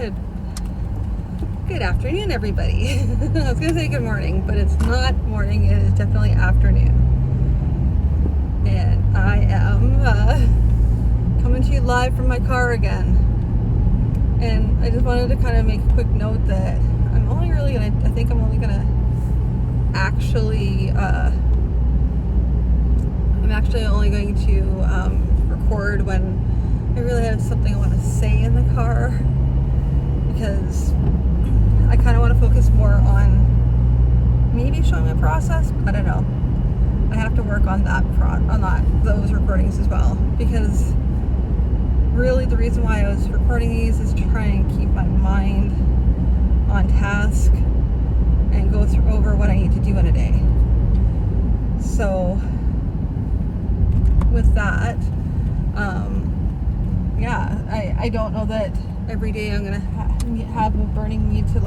Good afternoon, everybody. I was going to say good morning, but it's not morning. It is definitely afternoon. And I am coming to you live from my car again. And I just wanted to kind of make a quick note that I'm only going to record when I really have something I want to say in the car, because I kind of want to focus more on maybe showing my process. I don't know. I have to work on those recordings as well, because really the reason why I was recording these is to try and keep my mind on task and go over what I need to do in a day. So with that, I don't know that every day I'm gonna have a burning need to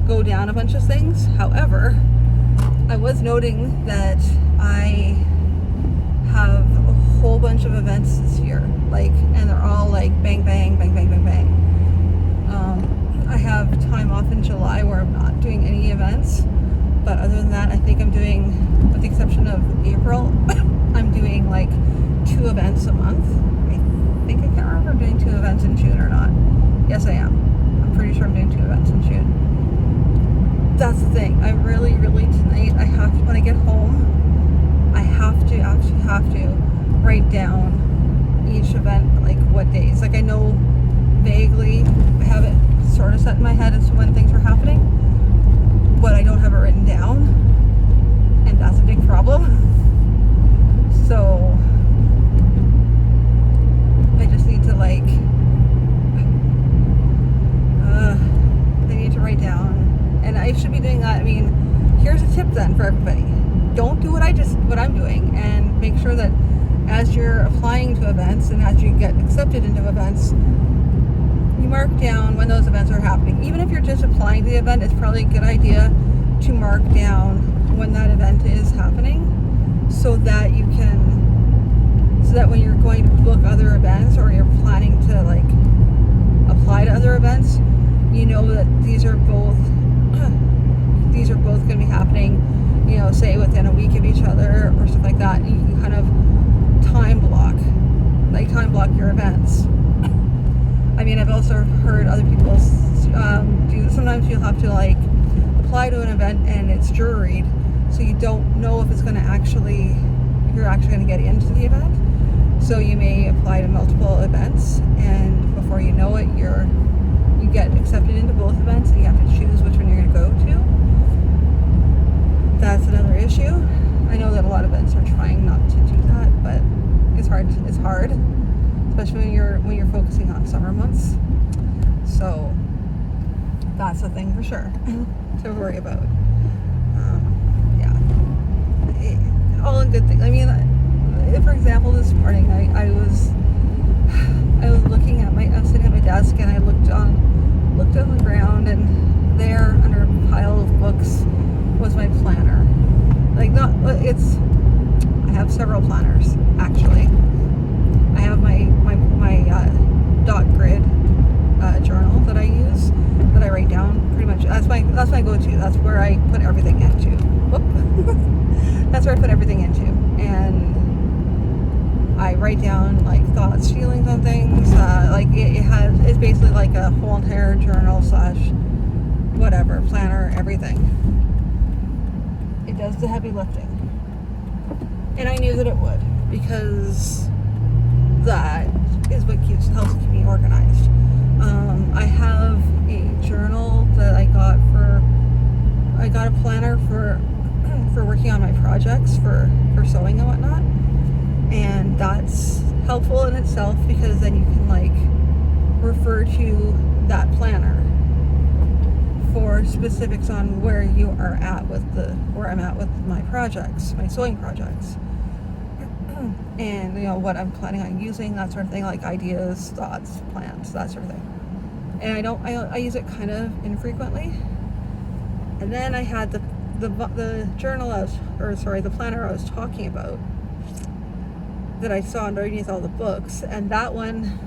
go down a bunch of things. However, I was noting that I have a whole bunch of events this year, and they're all bang, bang, bang, bang, bang, bang. I have time off in July where I'm not doing any events, but other than that, I think I'm doing, with the exception of April, I'm doing 2 events a month. I can't remember if I'm doing 2 events in June or not. Yes, I am. I'm pretty sure I'm doing 2 events in June. That's the thing. I really, tonight, when I get home, I actually have to write down each event, what days. I know vaguely, I have it sort of set in my head as to when things are happening, but I don't have it written down, and that's a big problem. So I just need to I need to write down, and I should be doing that. I mean, here's a tip then for everybody: don't do what I'm doing, and make sure that as you're applying to events and as you get accepted into events, you mark down when those events are happening. Even if you're just applying to the event, it's probably a good idea to mark down when that event is happening, so that when you're going to book other events, or you're planning to apply to other events, you know that these are both going to be happening, say within a week of each other or stuff like that. And you can kind of time block your events. I mean, I've also heard other people do. Sometimes you'll have to apply to an event and it's juried, so you don't know if you're actually going to get into the event. So you may apply to multiple events, and before you know it, you get accepted into both events, and you have to choose which one you're going to go to. That's another issue. I know that a lot of events are trying not to do that, but it's hard, especially when you're focusing on summer months. So that's a thing for sure to worry about. All in good things. I mean, for example, this morning I was looking at I was sitting at my desk, and I looked on the ground, and there under a pile of books was my planner. I have several planners, actually. I have my dot grid journal that I use, that I write down pretty much. That's my go-to. That's where I put everything into. That's where I put everything into, and I write down thoughts, feelings on things. It's basically a whole entire journal / whatever, planner, everything. It does the heavy lifting, and I knew that it would, because that is what helps keep me organized. I have a journal that I got a planner for working on my projects for sewing and whatnot, and that's helpful in itself, because then you can refer to that planner for specifics on where I'm at with my projects, my sewing projects, and what I'm planning on using, that sort of thing, ideas, thoughts, plans, that sort of thing. And I use it kind of infrequently. And then I had the journal the planner I was talking about, that I saw underneath all the books, and that one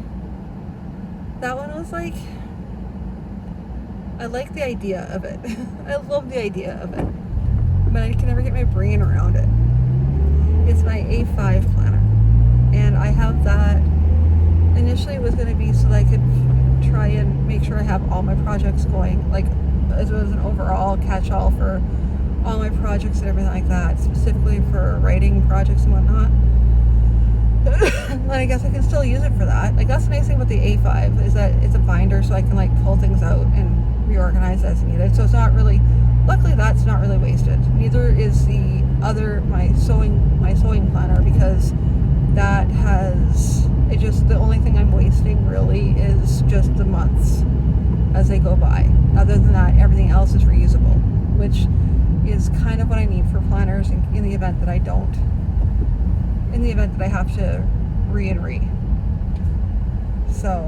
was I like the idea of it. I love the idea of it, but I can never get my brain around it. It's my A5 planner, and I have that. Initially it was going to be so that I could try and make sure I have all my projects going, like as it was an overall catch-all for all my projects and everything like that, specifically for writing projects and whatnot. But I guess I can still use it for that. Like, that's the nice thing about the A5 is that it's a binder, so I can like pull things out and reorganize as needed. So it's not really, luckily that's not really wasted. Neither is the other, my sewing planner, because that has, it just, the only thing I'm wasting really is just the months as they go by. Other than that, everything else is reusable, which is kind of what I need for planners in the event that I don't, in the event that I have to re and re. So,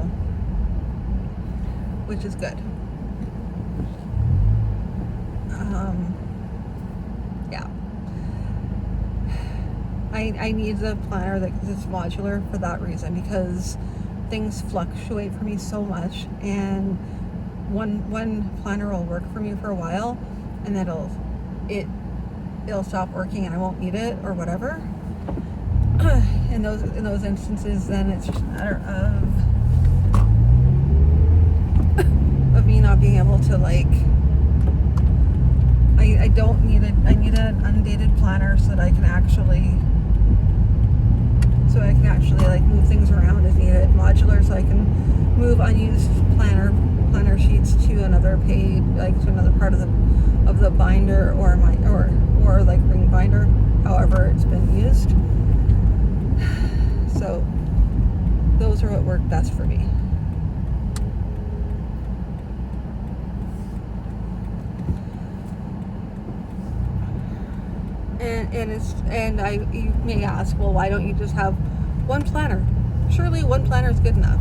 which is good. Yeah. I need the planner that's modular for that reason, because things fluctuate for me so much, and one planner will work for me for a while, and then it'll stop working and I won't need it or whatever. In those instances, then it's just a matter of me not being able to, like, I don't need it. I need an undated planner so that I can actually like move things around as needed. Modular, so I can move unused planner sheets to another page, like to another part of the binder, or like ring binder, however it's been used. So those are what work best for me. You may ask, well, why don't you just have one planner? Surely one planner is good enough.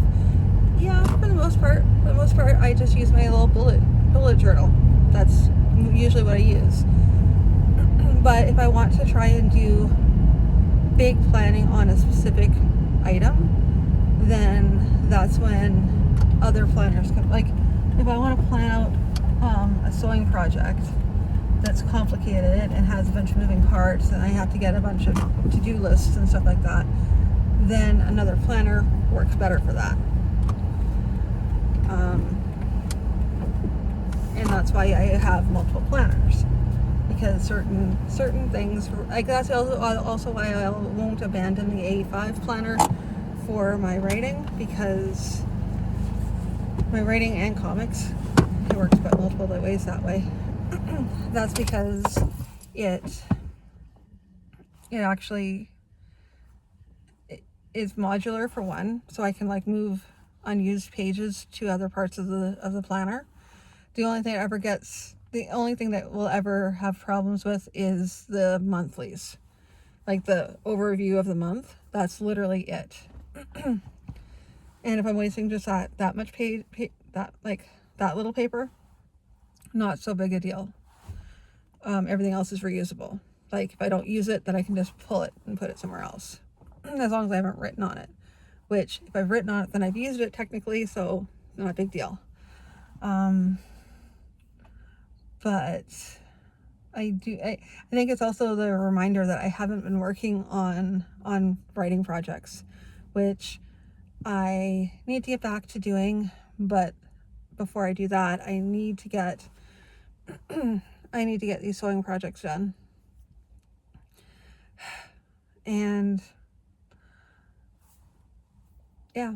Yeah, for the most part, I just use my little bullet journal. That's usually what I use. But if I want to try and do big planning on a specific item, then that's when other planners come. Like, if I want to plan out a sewing project that's complicated and has a bunch of moving parts, and I have to get a bunch of to-do lists and stuff like that, then another planner works better for that. And that's why I have multiple planners, because certain things, like, that's also why I won't abandon the A5 planner for my writing, because my writing and comics, it works about multiple ways that way. That's because it actually is modular, for one, so I can like move unused pages to other parts of the planner. The only thing that will ever have problems with is the monthlies, like the overview of the month. That's literally it. And if I'm wasting just that much that little paper, not so big a deal. Everything else is reusable. Like, if I don't use it, then I can just pull it and put it somewhere else, as long as I haven't written on it. Which, if I've written on it, then I've used it technically, so not a big deal. But I think it's also the reminder that I haven't been working on writing projects, which I need to get back to doing. But before I do that, I need to get these sewing projects done. And yeah,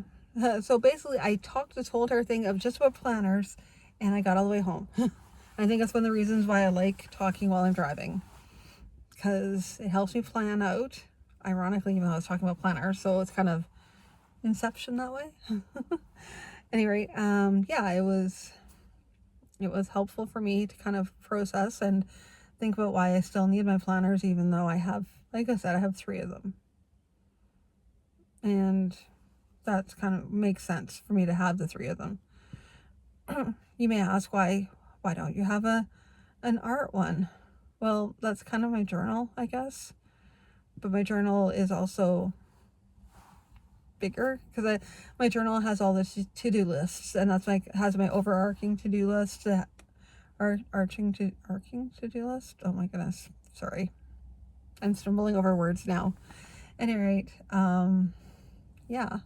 so basically I talked this whole entire thing of just about planners, and I got all the way home. I think that's one of the reasons why I like talking while I'm driving, because it helps me plan out, ironically, even though I was talking about planners, so it's kind of inception that way. Anyway, yeah, it was helpful for me to kind of process and think about why I still need my planners, even though I have, like I said, I have 3 of them. And that's kind of makes sense for me to have the 3 of them. You may ask, why don't you have an art one? Well, that's kind of my journal, I guess. But my journal is also bigger, because my journal has all this to-do lists, and that's has my overarching to-do list, arching to-do list. Oh my goodness, sorry, I'm stumbling over words now. At any rate, yeah.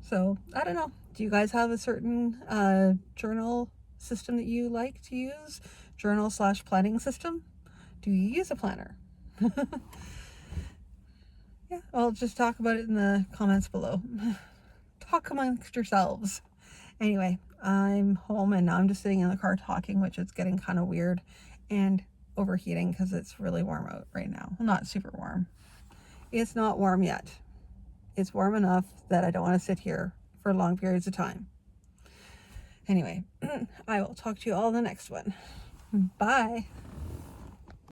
So I don't know. Do you guys have a certain journal system that you like to use? Journal/planning system? Do you use a planner? Yeah, I'll just talk about it in the comments below. Talk amongst yourselves. Anyway, I'm home and now I'm just sitting in the car talking, which is getting kind of weird and overheating because it's really warm out right now. Well, not super warm. It's not warm yet. It's warm enough that I don't want to sit here for long periods of time. Anyway, I will talk to you all in the next one. Bye.